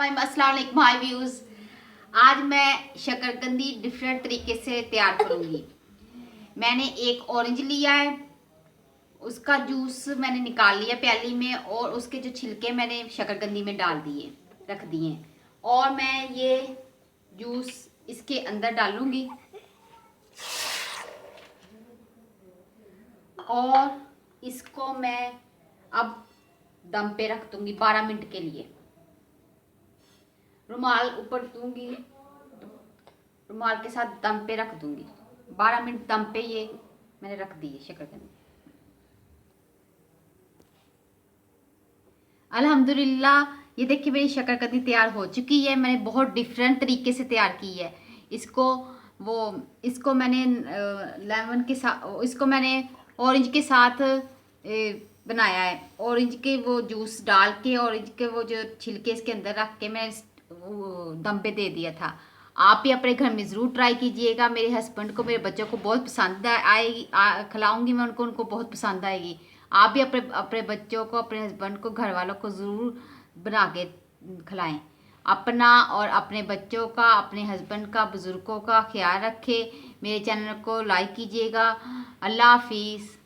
अस्सलाम वालेकुम my views. आज मैं शकरकंदी डिफरेंट तरीके से तैयार करूँगी। मैंने एक ऑरेंज लिया है, उसका जूस मैंने निकाल लिया प्याली में और उसके जो छिलके मैंने शकरकंदी में डाल दिए, रख दिए। और मैं ये जूस इसके अंदर डालूँगी और इसको मैं अब दम पे रख दूँगी 12 मिनट के लिए। रुमाल ऊपर दूंगी, रुमाल के साथ दम पे रख दूंगी। 12 मिनट दम पे ये मैंने रख दी है शकरकंदी। अल्हम्दुलिल्लाह, ये देखिए मेरी शकरकंदी तैयार हो चुकी है। मैंने बहुत डिफरेंट तरीके से तैयार की है। इसको मैंने लेमन के साथ, इसको मैंने ऑरेंज के साथ बनाया है। ऑरेंज के वो जूस डाल के, ऑरेंज के वो जो छिलके इसके अंदर रख के मैं दम पे दे दिया था। आप भी अपने घर में ज़रूर ट्राई कीजिएगा। मेरे हस्बैंड को, मेरे बच्चों को बहुत पसंद आएगी। खिलाऊंगी मैं उनको बहुत पसंद आएगी। आप भी अपने अपने बच्चों को, अपने हस्बैंड को, घर वालों को ज़रूर बना के खिलाएं। अपना और अपने बच्चों का, अपने हस्बैंड का, बुज़ुर्गों का ख्याल रखें। मेरे चैनल को लाइक कीजिएगा। अल्लाह हाफिज़।